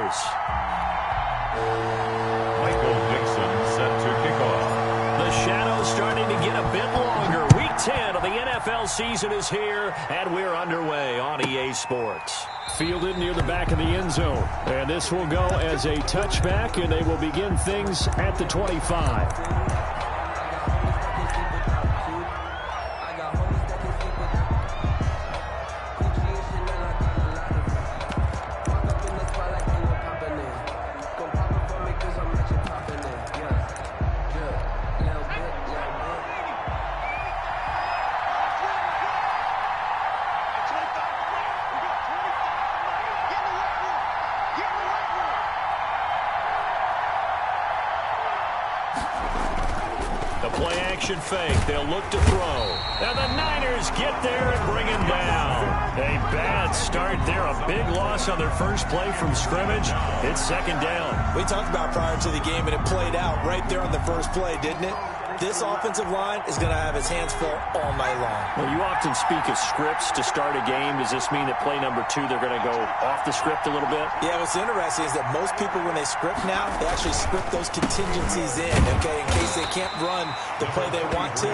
Niners. Michael Dixon set to kick off. The shadow's starting to get a bit longer. Week 10 of the NFL season is here, and we're underway on EA Sports. Fielded near the back of the end zone. And this will go as a touchback, and they will begin things at the 25. Play-action fake. They'll look to throw. And the Niners get there and bring him down. A bad start there. A big loss on their first play from scrimmage. It's second down. We talked about prior to the game, and it played out right there on the first play, didn't it? This offensive line is going to have his hands full all night long. Well, you often speak of scripts to start a game. Does this mean that play number 2, they're going to go off the script a little bit? Yeah, what's interesting is that most people, when they script now, they actually script those contingencies in, okay, in case they can't run the play they want to.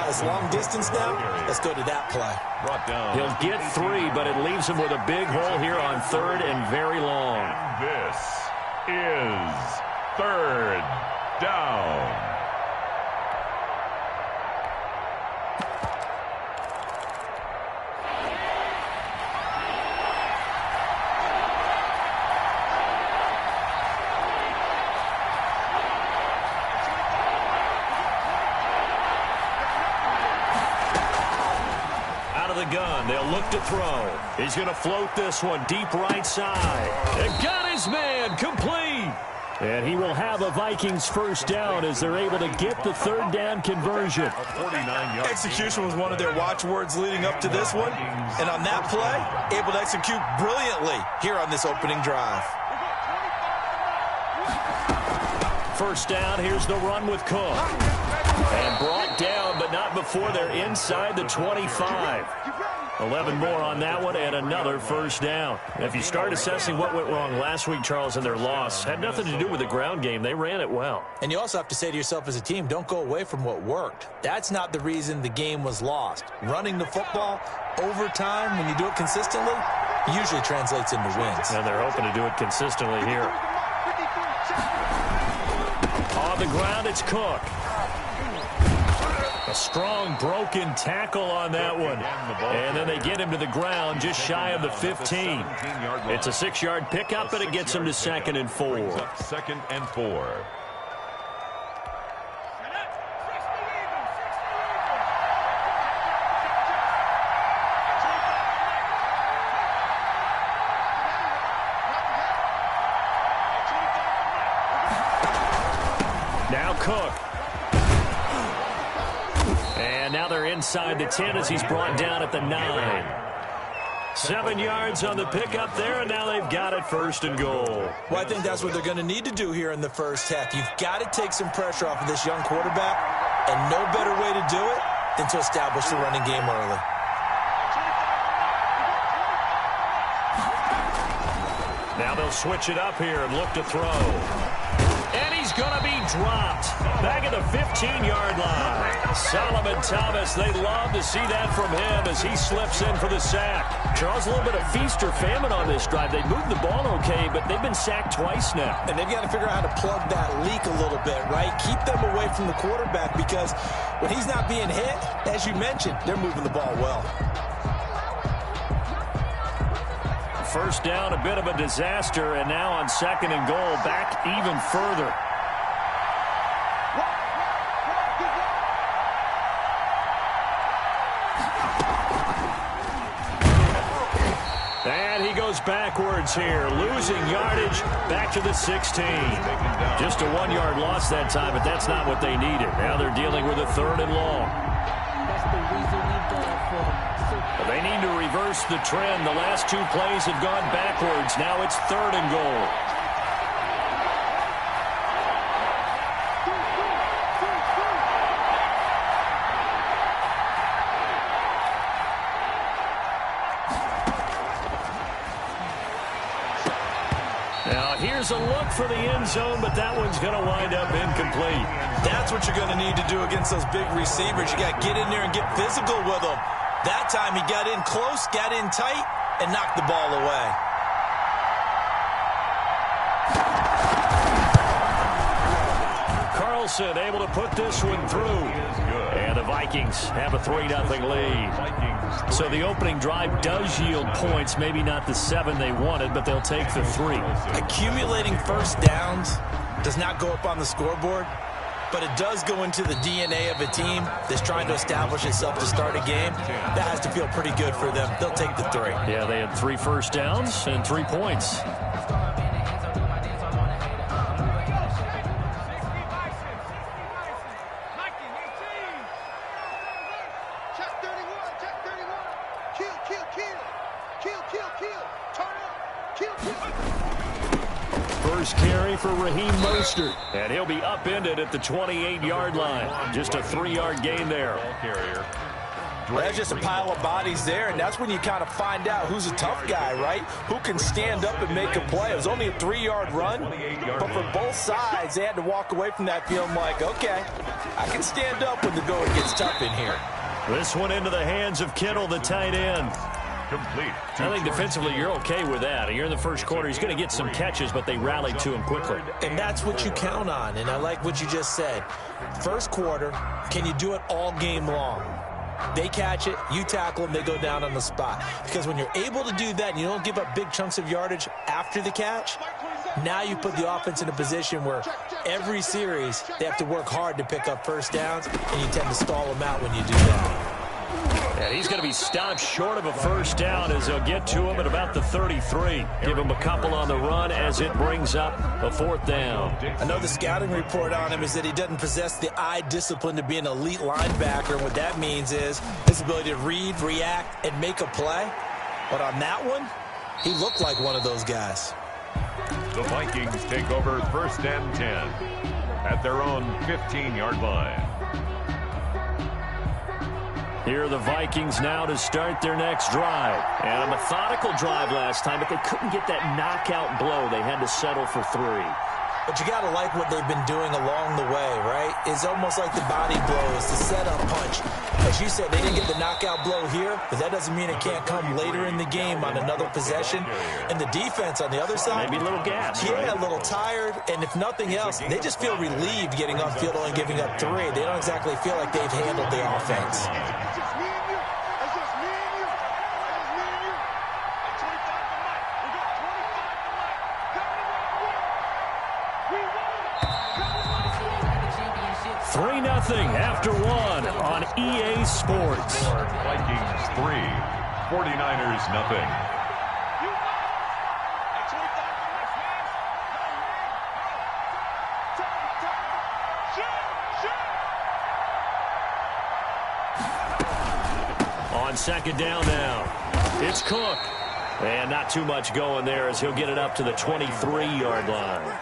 It's long distance now. Let's go to that play. He'll get 3, but it leaves him with a big hole here on 3rd and very long. This is 3rd down. Gun. They'll look to throw. He's going to float this one deep right side. And got his man complete. And he will have a Vikings first down as they're able to get the 3rd down conversion. Execution was one of their watchwords leading up to this one. And on that play, able to execute brilliantly here on this opening drive. First down, here's the run with Cook. And brought down, but not before they're inside the 25. 11 more on that one, and another first down. If you start assessing what went wrong last week, Charles, in their loss, had nothing to do with the ground game. They ran it well. And you also have to say to yourself as a team, don't go away from what worked. That's not the reason the game was lost. Running the football over time, when you do it consistently, usually translates into wins. And they're hoping to do it consistently here. On the ground, it's Cook. A strong broken tackle on that one. And then they get him to the ground just shy of the 15. It's a 6-yard pickup, and it gets him to 2nd and 4. 2nd and 4. Now Cook. And now they're inside the 10 as he's brought down at the 9. 7 yards on the pickup there, and now they've got it 1st and goal. Well, I think that's what they're going to need to do here in the first half. You've got to take some pressure off of this young quarterback, and no better way to do it than to establish the running game early. Now they'll switch it up here and look to throw. And he's going to be dropped back at the 15-yard line. Solomon Thomas, they love to see that from him as he slips in for the sack. Charles, a little bit of feast or famine on this drive. They moved the ball okay, but they've been sacked twice now. And they've got to figure out how to plug that leak a little bit, right? Keep them away from the quarterback because when he's not being hit, as you mentioned, they're moving the ball well. First down, a bit of a disaster, and now on 2nd and goal, back even further. And he goes backwards here, losing yardage back to the 16. Just a 1-yard loss that time, but that's not what they needed. Now they're dealing with a 3rd and long. They need to reverse the trend. The last 2 plays have gone backwards. Now it's 3rd and goal. Now here's a look for the end zone, but that one's going to wind up incomplete. That's what you're going to need to do against those big receivers. You got to get in there and get physical with them. That time he got in close, got in tight, and knocked the ball away. Carlson able to put this one through. And the Vikings have a 3-0 lead. So the opening drive does yield points, maybe not the 7 they wanted, but they'll take the 3. Accumulating first downs does not go up on the scoreboard, but it does go into the DNA of a team that's trying to establish itself to start a game. That has to feel pretty good for them. They'll take the 3. Yeah, they had 3 first downs and 3 points. First carry for Raheem Mostert, and he'll be upended at the 28-yard line. Just a 3-yard gain there. That's just a pile of bodies there, and that's when you kind of find out who's a tough guy, right? Who can stand up and make a play. It was only a 3-yard run, but for both sides, they had to walk away from that feeling like, okay, I can stand up when the going gets tough in here. This one into the hands of Kittle, the tight end. Complete. I think defensively you're okay with that. You're in the first quarter. He's going to get some catches, but they rallied to him quickly. And that's what you count on, and I like what you just said. First quarter, can you do it all game long? They catch it, you tackle them, they go down on the spot. Because when you're able to do that and you don't give up big chunks of yardage after the catch, now you put the offense in a position where every series they have to work hard to pick up first downs, and you tend to stall them out when you do that. And he's going to be stopped short of a first down as they'll get to him at about the 33. Give him a couple on the run as it brings up a 4th down. I know the scouting report on him is that he doesn't possess the eye discipline to be an elite linebacker. And what that means is his ability to read, react, and make a play. But on that one, he looked like one of those guys. The Vikings take over 1st and 10 at their own 15-yard line. Here are the Vikings now to start their next drive. And a methodical drive last time, but they couldn't get that knockout blow. They had to settle for 3. But you got to like what they've been doing along the way, right? It's almost like the body blows, the setup punch. As you said, they didn't get the knockout blow here, but that doesn't mean it can't come later in the game on another possession. And the defense on the other side, maybe a little gas. Yeah, a little tired. And if nothing else, they just feel relieved getting off field and giving up 3. They don't exactly feel like they've handled the offense. After 1 on EA Sports. Vikings 3, 49ers nothing. On 2nd down now, it's Cook. And not too much going there as he'll get it up to the 23-yard line.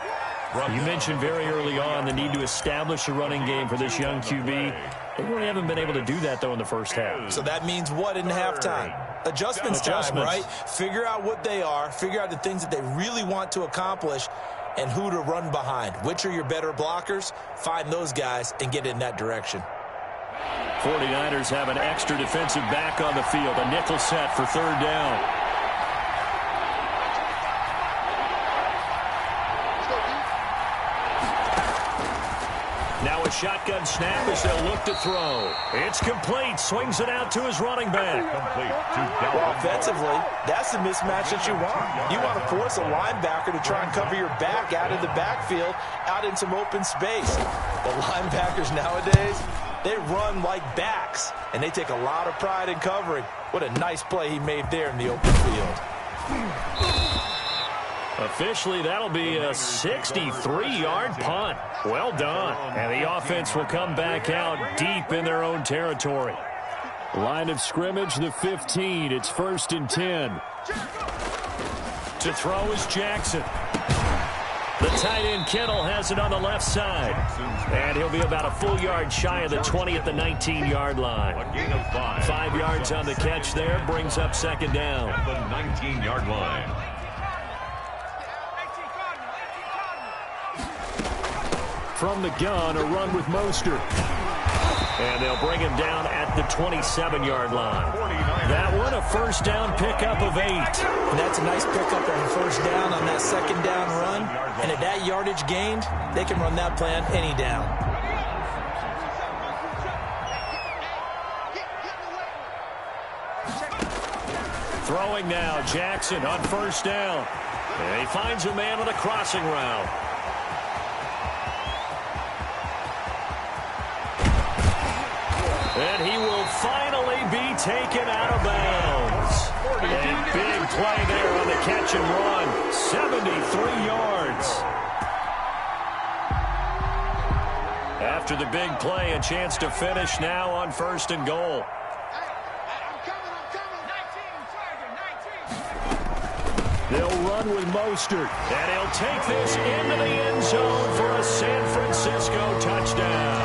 You mentioned very early on the need to establish a running game for this young QB. They really haven't been able to do that, though, in the first half. So that means what in halftime? Adjustments time, right? Figure out what they are, figure out the things that they really want to accomplish, and who to run behind. Which are your better blockers? Find those guys and get in that direction. 49ers have an extra defensive back on the field, a nickel set for 3rd down. Now a shotgun snap as they'll look to throw. It's complete. Swings it out to his running back. Complete to well, offensively, that's the mismatch that you want. You want to force a linebacker to try and cover your back out of the backfield, out in some open space. The linebackers nowadays, they run like backs, and they take a lot of pride in covering. What a nice play he made there in the open field. Officially, that'll be a 63-yard punt. Well done. And the offense will come back out deep in their own territory. Line of scrimmage, the 15. It's 1st and 10. To throw is Jackson. The tight end Kittle has it on the left side. And he'll be about a full yard shy of the 20 at the 19-yard line. A gain of 5. 5 yards on the catch there. Brings up 2nd down. At the 19-yard line. From the gun, a run with Mostert. And they'll bring him down at the 27-yard line. That one, a first down pickup of 8. And that's a nice pickup on first down on that second down run. And at that yardage gained, they can run that plan any down. Throwing now, Jackson on first down. And he finds a man on the crossing route. And he will finally be taken out of bounds. A big play there on the catch and run. 73 yards. After the big play, a chance to finish now on first and goal. They'll run with Mostert. And he'll take this into the end zone for a San Francisco touchdown.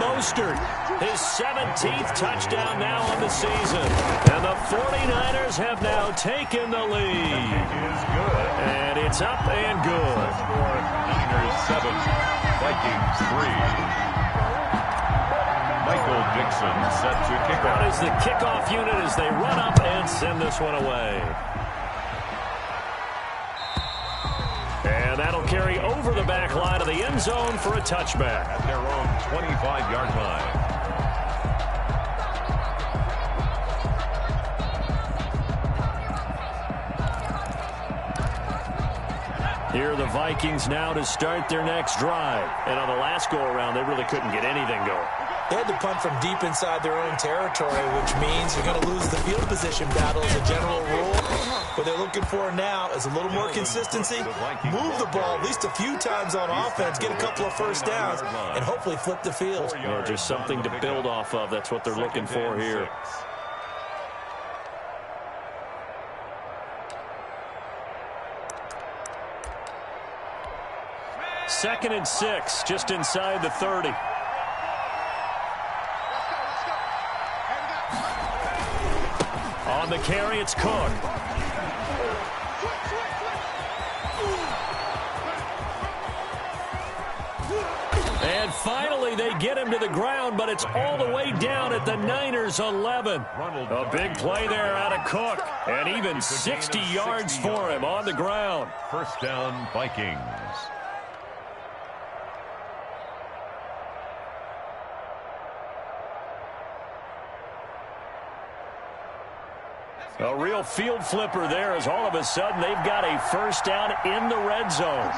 Mostert, his 17th touchdown now on the season. And the 49ers have now taken the lead. And it's up and good. Niners 7, Vikings 3. Michael Dixon set to kick off. That is the kickoff unit as they run up and send this one away. And that'll carry over the back line of the end zone for a touchback. At their own 25-yard line. Here are the Vikings now to start their next drive. And on the last go-around, they really couldn't get anything going. They had to punt from deep inside their own territory, which means you're going to lose the field position battle as a general rule. What they're looking for now is a little more consistency, move the ball at least a few times on offense, get a couple of first downs, and hopefully flip the field. Yeah, just something to build off of. That's what they're looking for here. Second and 6, just inside the 30. On the carry, it's Cook. And finally, they get him to the ground, but it's all the way down at the Niners' 11. A big play there out of Cook, and even 60 yards for him on the ground. First down, Vikings. A real field flipper there as all of a sudden they've got a first down in the red zone.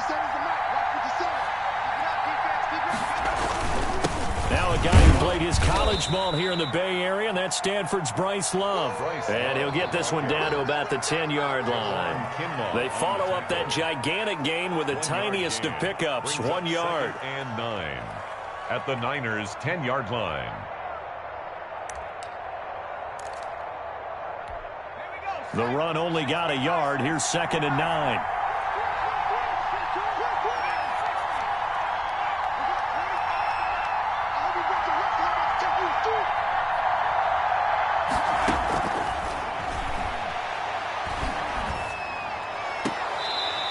Now a guy who played his college ball here in the Bay Area, and that's Stanford's Bryce Love. And he'll get this one down to about the 10-yard line. They follow up that gigantic gain with the tiniest of pickups, 1 yard. And 9 at the Niners' 10-yard line. The run only got a yard. Here's second and 9.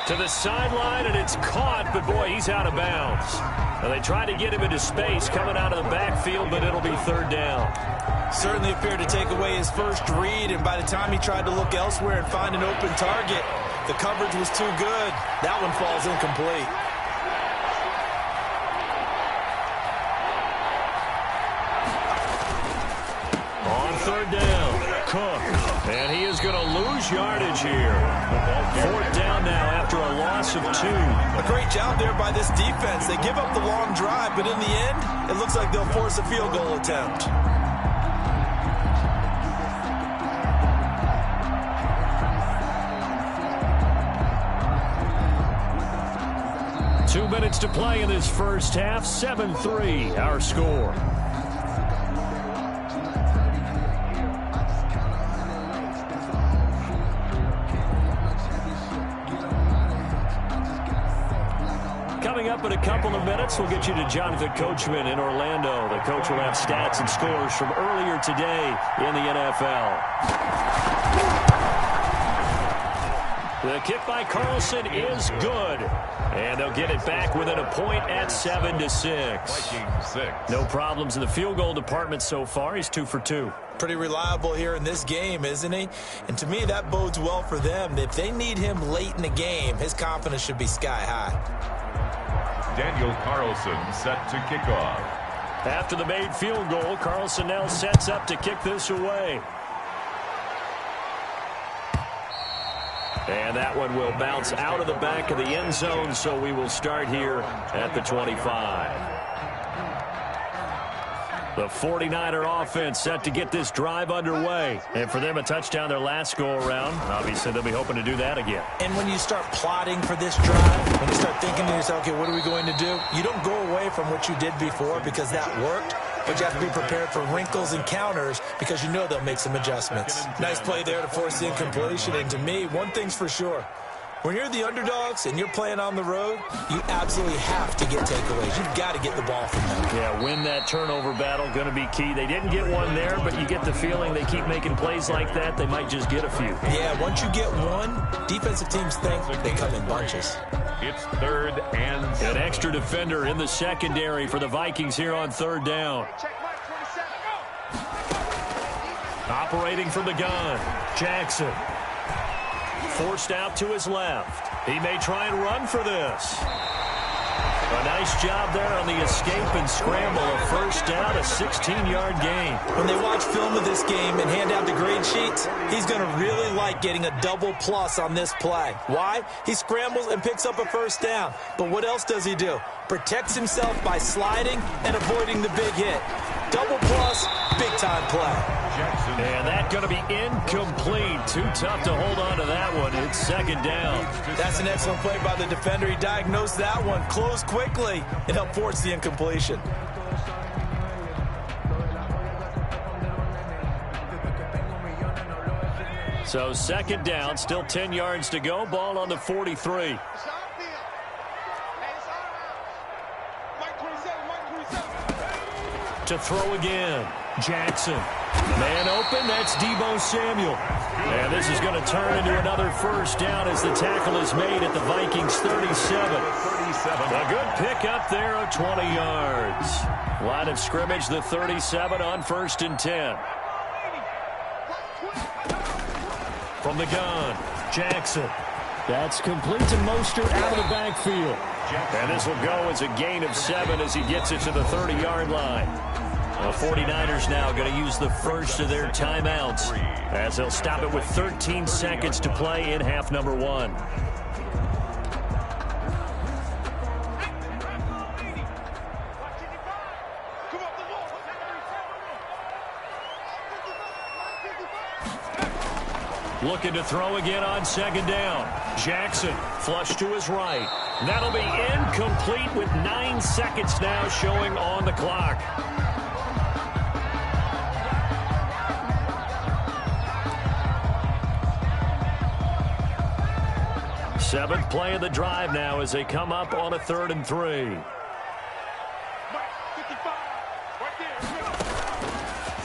To the sideline, and it's caught, but boy, he's out of bounds. Now they tried to get him into space coming out of the backfield, but it'll be third down. Certainly appeared to take away his first read, and by the time he tried to look elsewhere and find an open target, the coverage was too good. That one falls incomplete. On third down, Cook. And he is going to lose yardage here. Fourth down now after a loss of 2. A great job there by this defense. They give up the long drive, but in the end, it looks like they'll force a field goal attempt. Two minutes to play in this first half. 7-3, our score. Coming up in a couple of minutes, we'll get you to Jonathan Coachman in Orlando. The coach will have stats and scores from earlier today in the NFL. The kick by Carlson is good. And they'll get it back within a point at 7-6. No problems in the field goal department so far. He's 2 for 2. Pretty reliable here in this game, isn't he? And to me, that bodes well for them. If they need him late in the game, his confidence should be sky high. Daniel Carlson set to kick off. After the made field goal, Carlson now sets up to kick this away. And that one will bounce out of the back of the end zone, so we will start here at the 25. The 49er offense set to get this drive underway. And for them, a touchdown their last go-around. Obviously, they'll be hoping to do that again. And when you start plotting for this drive, when you start thinking to yourself, okay, what are we going to do? You don't go away from what you did before because that worked. But you have to be prepared for wrinkles and counters because you know they'll make some adjustments. Nice play there to force the incompletion. And to me, one thing's for sure. When you're the underdogs and you're playing on the road, you absolutely have to get takeaways. You've got to get the ball from them. Yeah, win that turnover battle, going to be key. They didn't get one there, but you get the feeling they keep making plays like that, they might just get a few. Yeah, once you get one, defensive teams think they come in bunches. It's 3rd and 7. An extra defender in the secondary for the Vikings here on 3rd down. Operating from the gun, Jackson. Forced out to his left. He may try and run for this. A nice job there on the escape and scramble. A first down, a 16-yard gain. When they watch film of this game and hand out the grade sheets, he's going to really like getting a double plus on this play. Why? He scrambles and picks up a first down. But what else does he do? Protects himself by sliding and avoiding the big hit. Double plus, big-time play. And that's going to be incomplete. Too tough to hold on to that one. It's 2nd down. That's an excellent play by the defender. He diagnosed that one, closed quickly, and helped force the incompletion. So 2nd down, still 10 yards to go. Ball on the 43. To throw again, Jackson. Man open, that's Deebo Samuel. And this is going to turn into another first down as the tackle is made at the Vikings 37. A good pick up there of 20 yards. Line of scrimmage, the 37 on 1st and 10. From the gun, Jackson. That's complete to Mostert out of the backfield. And this will go as a gain of 7 as he gets it to the 30-yard line. The 49ers now going to use the first of their timeouts as they'll stop it with 13 seconds to play in half number 1. Looking to throw again on 2nd down. Jackson flush to his right. That'll be incomplete with 9 seconds now showing on the clock. Seventh play of the drive now as they come up on a 3rd and 3.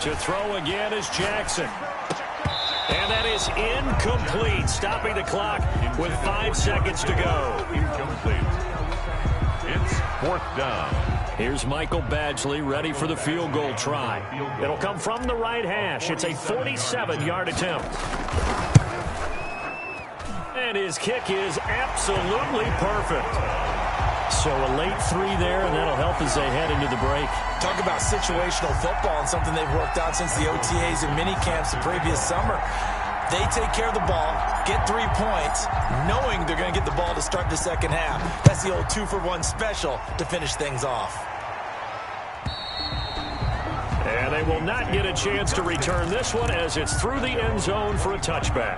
To throw again is Jackson. And that is incomplete, stopping the clock with 5 seconds to go. Incomplete. It's 4th down. Here's Michael Badgley ready for the field goal try. It'll come from the right hash. It's a 47-yard attempt. And his kick is absolutely perfect. So a late 3 there, and that'll help as they head into the break. Talk about situational football and something they've worked out since the OTAs and mini camps the previous summer. They take care of the ball, get 3 points, knowing they're going to get the ball to start the second half. That's the old 2-for-1 special to finish things off. And they will not get a chance to return this one as it's through the end zone for a touchback.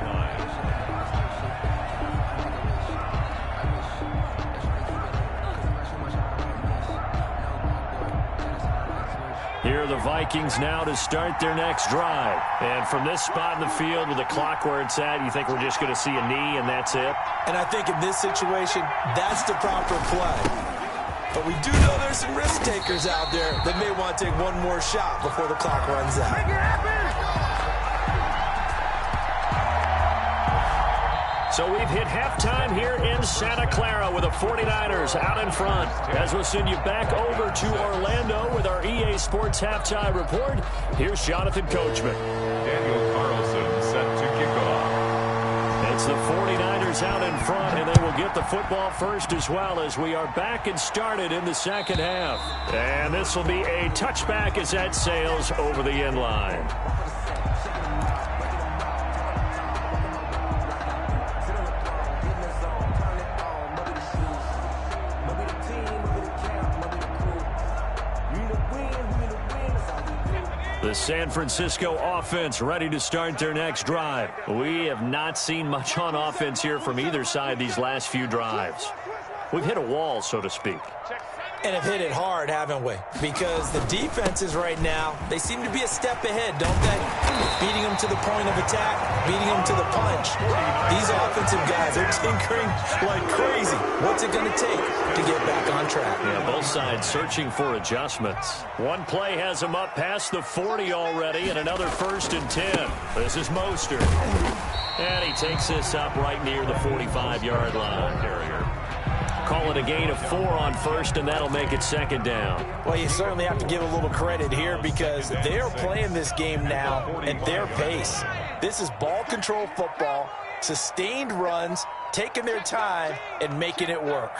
Here are the Vikings now to start their next drive. And from this spot in the field with the clock where it's at, you think we're just going to see a knee and that's it? And I think in this situation, that's the proper play. But we do know there's some risk takers out there that may want to take one more shot before the clock runs out. So we've hit halftime here in Santa Clara with the 49ers out in front. As we'll send you back over to Orlando with our EA Sports Halftime Report, here's Jonathan Coachman. Daniel Carlson set to kick off. It's the 49ers out in front, and they will get the football first as well as we are back and started in the second half. And this will be a touchback as that sails over the end line. The San Francisco offense ready to start their next drive. We have not seen much on offense here from either side these last few drives. We've hit a wall, so to speak. And have hit it hard, haven't we? Because the defenses right now, they seem to be a step ahead, don't they? Beating them to the point of attack, beating them to the punch. These offensive guys are tinkering like crazy. What's it going to take to get back on track? Yeah, both sides searching for adjustments. One play has them up past the 40 already, and another 1st and 10. This is Mostert. And he takes this up right near the 45-yard line. Carrier. Call it a gain of 4 on first, and that'll make it 2nd down. Well, you certainly have to give a little credit here because they're playing this game now at their pace. This is ball control football, sustained runs, taking their time, and making it work.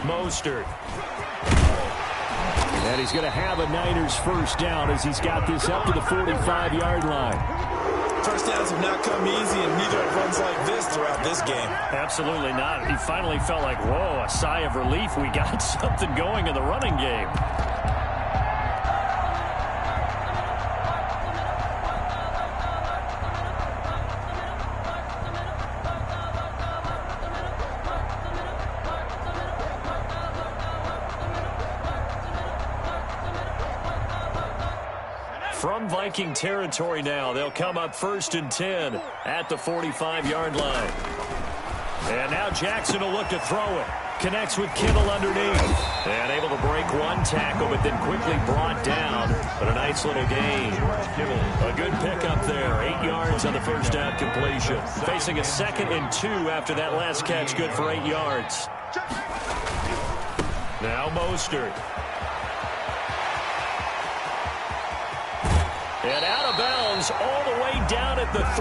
Mostert. And he's going to have a Niners 1st down as he's got this up to the 45-yard line. First downs have not come easy, and neither have runs like this throughout this game. Absolutely not. He finally felt like, whoa, a sigh of relief. We got something going in the running game. From Viking territory now, they'll come up 1st and 10 at the 45-yard line. And now Jackson will look to throw it. Connects with Kittle underneath. And able to break one tackle, but then quickly brought down. But a nice little gain. A good pickup there. 8 yards on the 1st down completion. Facing a 2nd and 2 after that last catch. Good for 8 yards. Now Mostert. And out of bounds all the way down at the 3.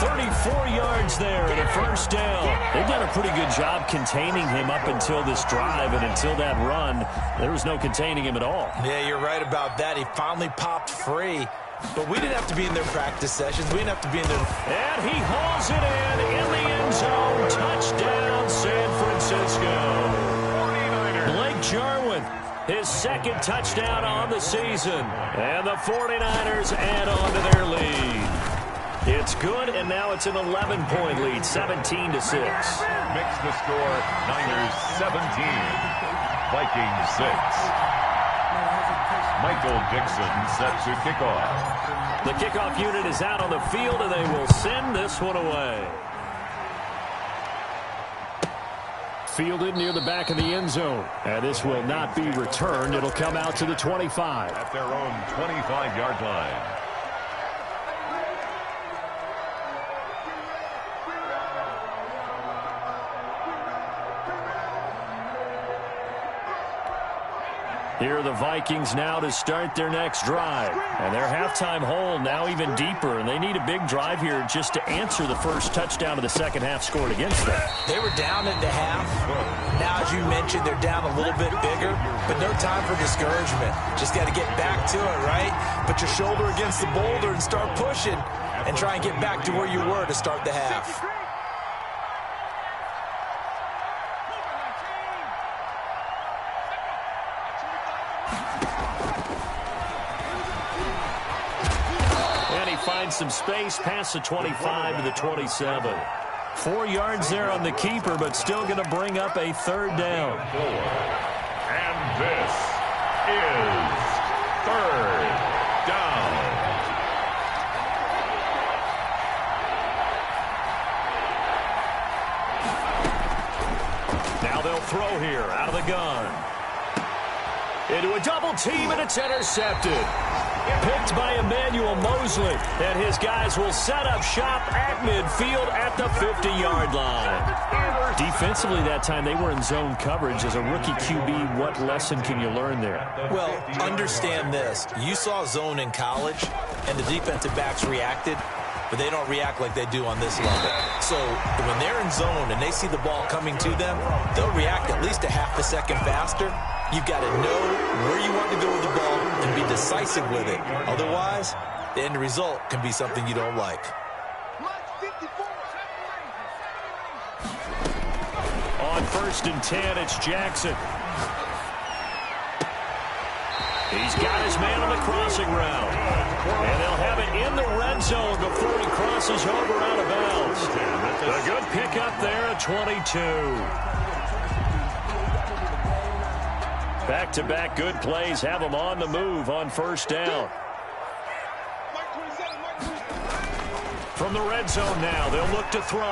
34 yards there and a 1st down. They've done a pretty good job containing him up until this drive, and until that run, there was no containing him at all. Yeah, you're right about that. He finally popped free. But we didn't have to be in their practice sessions. We didn't have to be in their... And he hauls it in the end zone. Touchdown, San Francisco. 49ers. Blake Jarwin. His 2nd touchdown on the season. And the 49ers add on to their lead. It's good, and now it's an 11-point lead, 17-6. Makes the score Niners 17, Vikings 6. Michael Dixon set to kick off. The kickoff unit is out on the field, and they will send this one away. Fielded near the back of the end zone. And this will not be returned. It'll come out to the 25. At their own 25-yard line. Here are the Vikings now to start their next drive. And their halftime hole now even deeper. And they need a big drive here just to answer the first touchdown of the second half scored against them. They were down at the half. Now, as you mentioned, they're down a little bit bigger. But no time for discouragement. Just got to get back to it, right? Put your shoulder against the boulder and start pushing. And try and get back to where you were to start the half. Finds some space past the 25 to the 27. 4 yards there on the keeper, but still going to bring up a 3rd down. And this is 3rd down. Now they'll throw here out of the gun. Into a double team, and it's intercepted. Picked by Emmanuel Mosley. And his guys will set up shop at midfield at the 50-yard line. Defensively that time, they were in zone coverage. As a rookie QB, what lesson can you learn there? Well, understand this. You saw zone in college, and the defensive backs reacted, but they don't react like they do on this level. So when they're in zone and they see the ball coming to them, they'll react at least a half a second faster. You've got to know where you want to go with the ball and be decisive with it. Otherwise, the end result can be something you don't like. On 1st and 10, it's Jackson. He's got his man on the crossing route. And they'll have it in the red zone before he crosses over out of bounds. A good pickup there at 22. Back-to-back good plays have him on the move on 1st down. From the red zone now, they'll look to throw.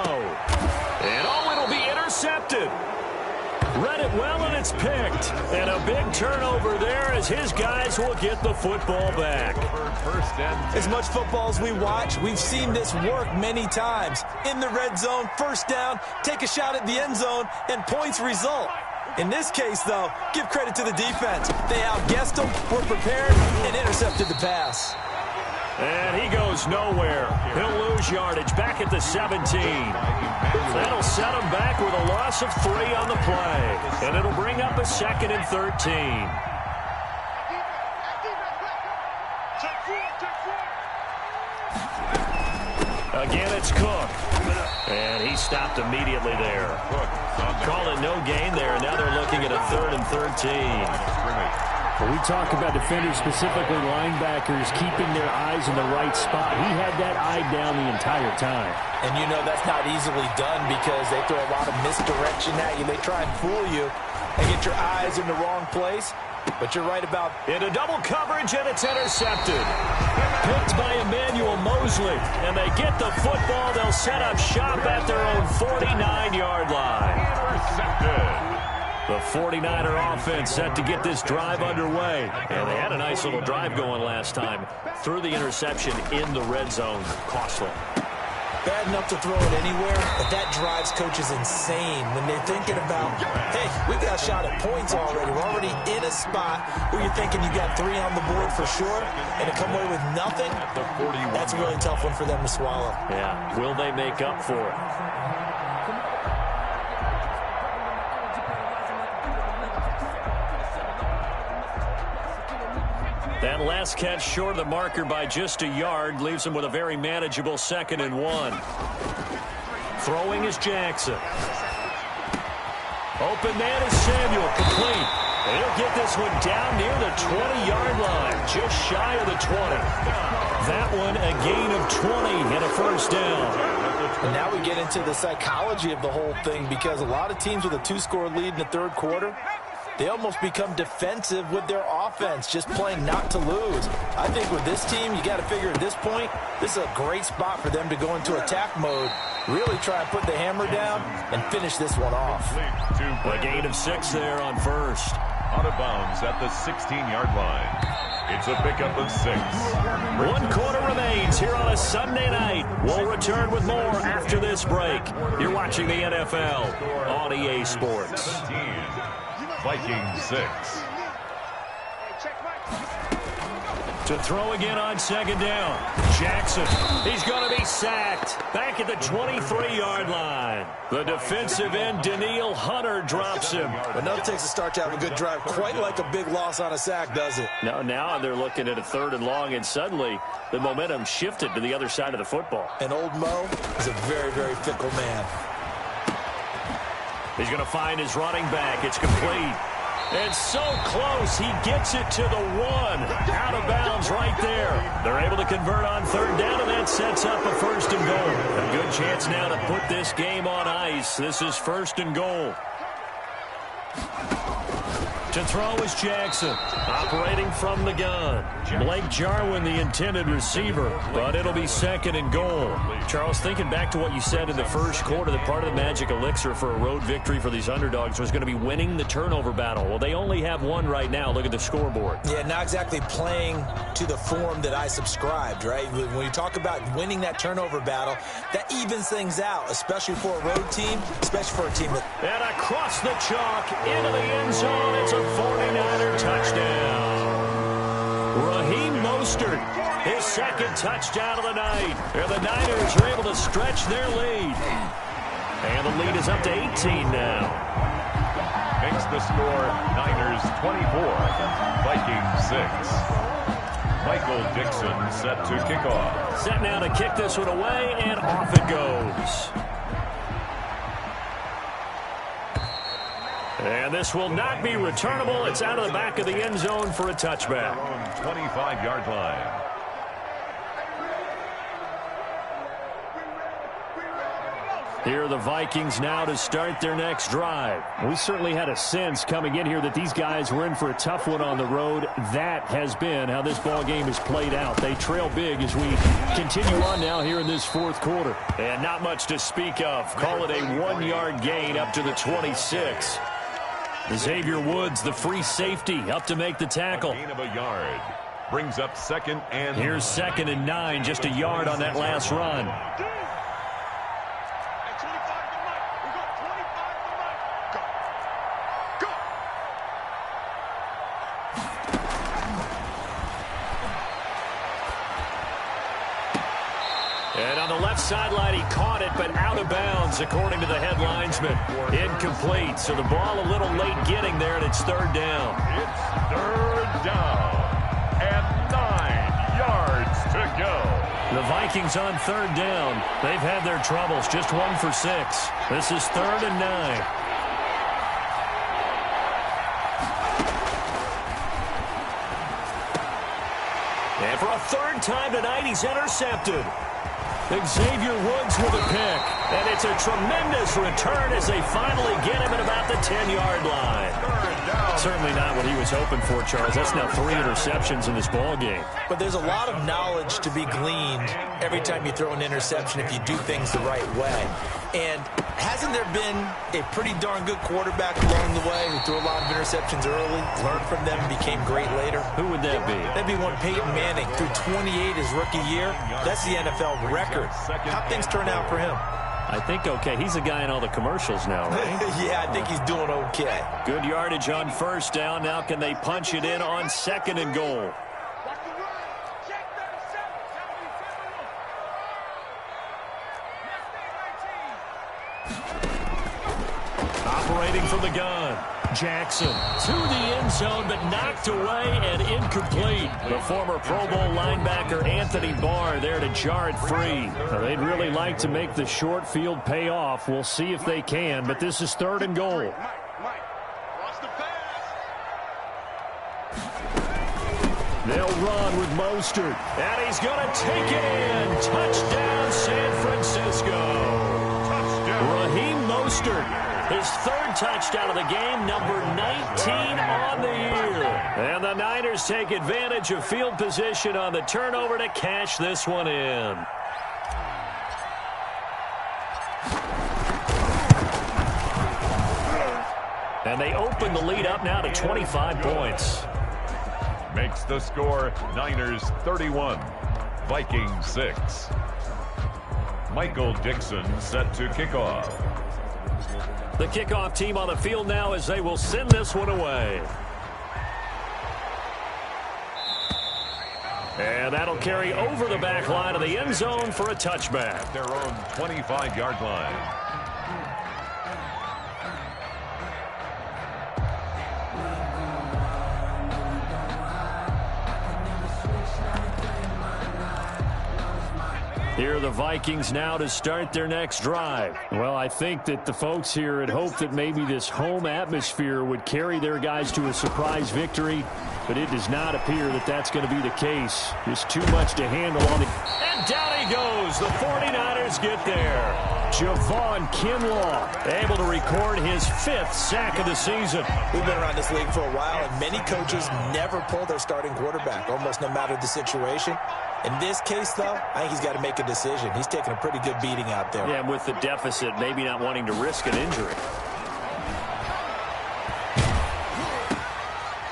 And it'll be intercepted. Read it well, and it's picked. And a big turnover there as his guys will get the football back. As much football as we watch, we've seen this work many times. In the red zone, 1st down, take a shot at the end zone, and points result. In this case, though, give credit to the defense. They outguessed them, were prepared, and intercepted the pass. And he goes nowhere. He'll lose yardage back at the 17. That'll set him back with a loss of 3 on the play. And it'll bring up a 2nd and 13. Again, it's Cook. And he stopped immediately there. Calling no gain there. Now they're looking at a 3rd and 13. When we talk about defenders, specifically linebackers, keeping their eyes in the right spot, he had that eye down the entire time. And you know that's not easily done because they throw a lot of misdirection at you. They try and fool you and get your eyes in the wrong place. But you're right about into double coverage, and it's intercepted. Picked by Emmanuel Mosley. And they get the football. They'll set up shop at their own 49-yard line. Intercepted. The 49er offense set to get this drive underway. And they had a nice little drive going last time. Threw the interception in the red zone. Costly. Bad enough to throw it anywhere, but that drives coaches insane when they're thinking about, hey, we've got a shot at points already. We're already in a spot where you're thinking you got 3 on the board for sure, and to come away with nothing, that's a really tough one for them to swallow. Yeah, will they make up for it? That last catch short of the marker by just a yard leaves him with a very manageable 2nd and 1. Throwing is Jackson. Open man is Samuel, complete. And he'll get this one down near the 20-yard line, just shy of the 20. That one a gain of 20 and a 1st down. And now we get into the psychology of the whole thing because a lot of teams with a 2-score lead in the 3rd quarter, they almost become defensive with their offense, just playing not to lose. I think with this team, you got to figure at this point, this is a great spot for them to go into attack mode, really try and put the hammer down and finish this one off. A gain of 6 there on 1st. Out of bounds at the 16-yard line. It's a pickup of 6. 1 quarter remains here on a Sunday night. We'll return with more after this break. You're watching the NFL on EA Sports. 17. Vikings 6. To throw again on 2nd down. Jackson, he's going to be sacked. Back at the 23-yard line. The defensive end, Daniil Hunter, drops him. But no, it takes a start to have a good drive. Quite like a big loss on a sack, does it? No, now they're looking at a 3rd and long, and suddenly the momentum shifted to the other side of the football. And old Mo is a very, very fickle man. He's going to find his running back. It's complete. And so close, he gets it to the 1. Out of bounds right there. They're able to convert on 3rd down, and that sets up a 1st and goal. A good chance now to put this game on ice. This is 1st and goal. To throw is Jackson. Operating from the gun. Blake Jarwin, the intended receiver, but it'll be 2nd and goal. Charles, thinking back to what you said in the first quarter, that part of the magic elixir for a road victory for these underdogs was going to be winning the turnover battle. Well, they only have one right now. Look at the scoreboard. Yeah, not exactly playing to the form that I subscribed, right? When you talk about winning that turnover battle, that evens things out, especially for a road team, especially for a team that... And across the chalk, into the end zone, it's a 49er touchdown. Raheem Mostert, his 2nd touchdown of the night. And the Niners are able to stretch their lead. And the lead is up to 18 now. Makes the score Niners 24, Vikings 6. Michael Dixon set to kick off. Set now to kick this one away, and off it goes. And this will not be returnable. It's out of the back of the end zone for a touchback. 25-yard line. Here are the Vikings now to start their next drive. We certainly had a sense coming in here that these guys were in for a tough one on the road. That has been how this ball game has played out. They trail big as we continue on now here in this 4th quarter. And not much to speak of. Call it a 1-yard gain up to the 26. Xavier Woods, the free safety, up to make the tackle. A gain of a yard. Brings up 2nd and... Here's 2nd and 9, just a yard on that last run. And on the left sideline, he caught it, but out of bounds, according to the head linesman. Incomplete, so the ball a little late getting there, and it's 3rd down. It's 3rd down, and 9 yards to go. The Vikings on 3rd down. They've had their troubles, just 1 for 6. This is 3rd and 9. And for a 3rd time tonight, he's intercepted. Xavier Woods with a pick. And it's a tremendous return as they finally get him at about the 10-yard line. Certainly not what he was hoping for, Charles. That's now 3 interceptions in this ball game. But there's a lot of knowledge to be gleaned every time you throw an interception if you do things the right way. And hasn't there been a pretty darn good quarterback along the way who threw a lot of interceptions early, learned from them, and became great later? Who would that be? That'd be one Peyton Manning, threw 28 his rookie year. That's the NFL record. How'd things turn out for him? I think okay. He's a guy in all the commercials now, right? Yeah, I think he's doing okay. Good yardage on 1st down. Now can they punch it in on 2nd and goal? Operating from the gun. Jackson to the end zone, but knocked away and incomplete. The former Pro Bowl linebacker Anthony Barr there to jar it free. Now, they'd really like to make the short field pay off. We'll see if they can, but this is 3rd and goal. They'll run with Mostert, and he's going to take it in. Touchdown, San Francisco. Touchdown. Raheem Mostert. His 3rd touchdown of the game, number 19 on the year. And the Niners take advantage of field position on the turnover to cash this one in. And they open the lead up now to 25 points. Makes the score Niners 31, Vikings 6. Michael Dixon set to kick off. The kickoff team on the field now as they will send this one away. And that'll carry over the back line of the end zone for a touchback. Their own 25-yard line. Here are the Vikings now to start their next drive. Well, I think that the folks here had hoped that maybe this home atmosphere would carry their guys to a surprise victory, but it does not appear that that's going to be the case. Just too much to handle on the... And down he goes. The 49ers get there. Javon Kinlaw able to record his 5th sack of the season. We've been around this league for a while, and many coaches never pull their starting quarterback, almost no matter the situation. In this case, though, I think he's got to make a decision. He's taking a pretty good beating out there. Yeah, and with the deficit, maybe not wanting to risk an injury.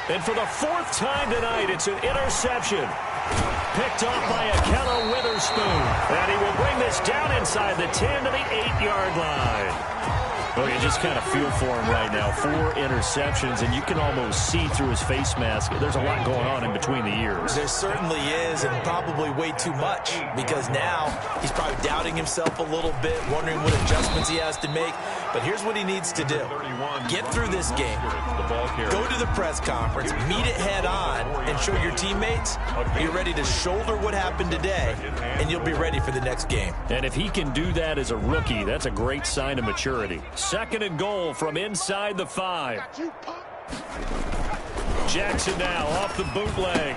And for the 4th time tonight, it's an interception. Picked off by Akello Witherspoon. And he will bring this down inside the 10 to the 8-yard line. Well, you just kind of feel for him right now. 4 interceptions, and you can almost see through his face mask. There's a lot going on in between the ears. There certainly is, and probably way too much, because now he's probably doubting himself a little bit, wondering what adjustments he has to make. But here's what he needs to do. Get through this game. Go to the press conference, meet it head on, and show your teammates you're ready to shoulder what happened today, and you'll be ready for the next game. And if he can do that as a rookie, that's a great sign of maturity. 2nd and goal from inside the 5. Jackson now off the bootleg.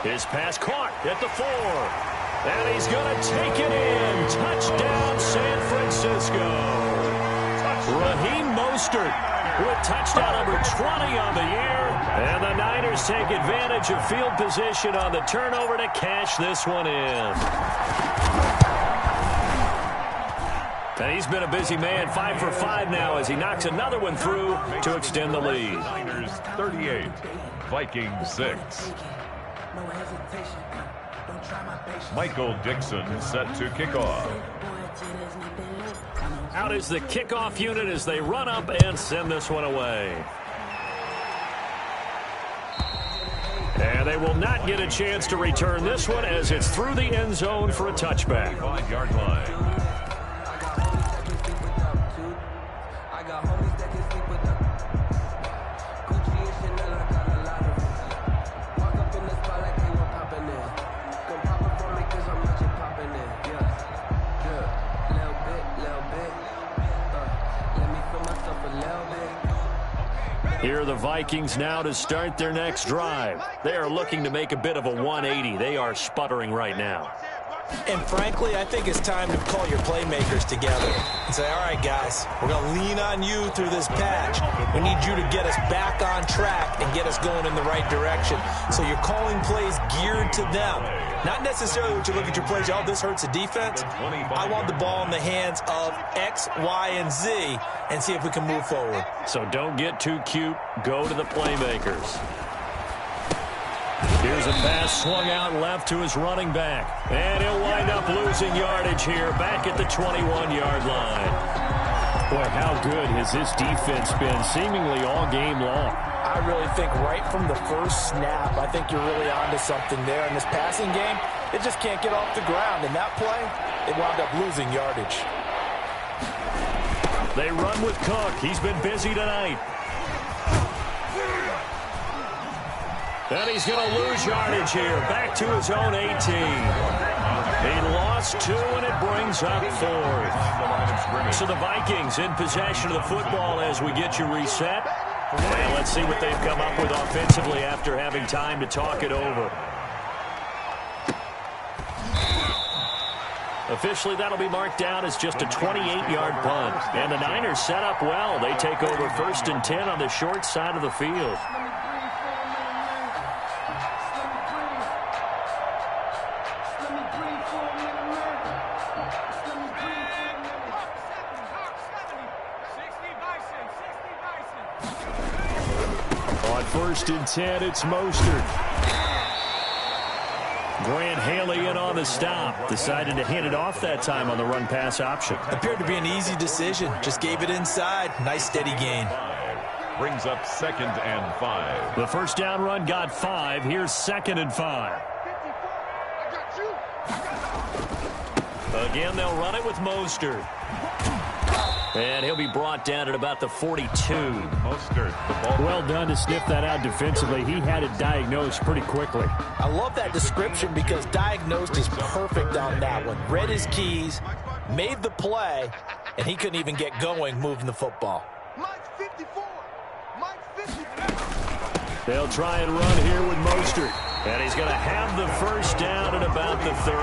His pass caught at the 4. And he's going to take it in. Touchdown, San Francisco. Raheem Mostert with touchdown number 20 on the year. And the Niners take advantage of field position on the turnover to cash this one in. And he's been a busy man, 5 for 5 now as he knocks another one through to extend the lead. Niners 38, Vikings 6. Michael Dixon set to kick off. Out is the kickoff unit as they run up and send this one away. And they will not get a chance to return this one as it's through the end zone for a touchback. 5-yard line. Here are the Vikings now to start their next drive. They are looking to make a bit of a 180. They are sputtering right now. And frankly, I think it's time to call your playmakers together and say, all right, guys, we're going to lean on you through this patch. We need you to get us back on track and get us going in the right direction. So you're calling plays geared to them. Not necessarily what you look at your plays, oh, this hurts the defense. I want the ball in the hands of X, Y, and Z and see if we can move forward. So don't get too cute. Go to the playmakers. Here's a pass swung out left to his running back. And he'll wind up losing yardage here back at the 21-yard line. Boy, how good has this defense been seemingly all game long? I really think right from the first snap, I think you're really onto something there. In this passing game, it just can't get off the ground. In that play, it wound up losing yardage. They run with Cook. He's been busy tonight. And he's going to lose yardage here. Back to his own 18. He lost 2, and it brings up 4th. So the Vikings in possession of the football as we get you reset. And let's see what they've come up with offensively after having time to talk it over. Officially, that'll be marked down as just a 28-yard punt. And the Niners set up well. They take over 1st and 10 on the short side of the field. On 1st and 10, it's Mostert. Grant Haley in on the stop. Decided to hand it off that time on the run-pass option. Appeared to be an easy decision. Just gave it inside. Nice steady gain. Brings up 2nd and 5. The first down run got 5. Here's 2nd and 5. Again, they'll run it with Mostert. And he'll be brought down at about the 42. Mostert, the ball. Well done to sniff that out defensively. He had it diagnosed pretty quickly. I love that description because diagnosed is perfect on that one. Read his keys, made the play, and he couldn't even get going moving the football. They'll try and run here with Mostert. And he's going to have the first down at about the 38.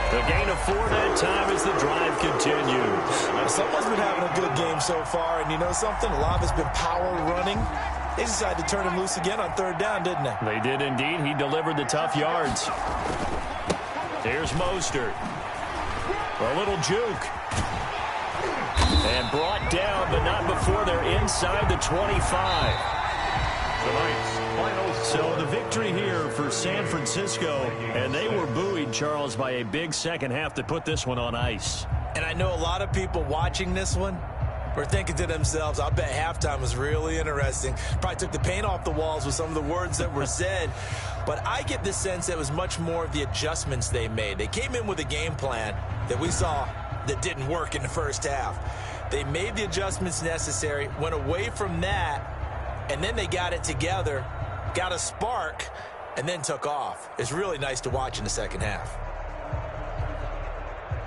A gain of 4 that time as the drive continues. Someone's been having a good game so far, and you know something? A lot of it's been power running. They decided to turn him loose again on 3rd down, didn't they? They did indeed. He delivered the tough yards. Here's Mostert. A little juke. And brought down, but not before they're inside the 25. So the victory here for San Francisco, and they were buoyed, Charles, by a big second half to put this one on ice. And I know a lot of people watching this one were thinking to themselves, I bet halftime was really interesting. Probably took the paint off the walls with some of the words that were said. But I get the sense that it was much more of the adjustments they made. They came in with a game plan that we saw that didn't work in the first half. They made the adjustments necessary, went away from that, and then they got it together, got a spark, and then took off. It's really nice to watch in the second half.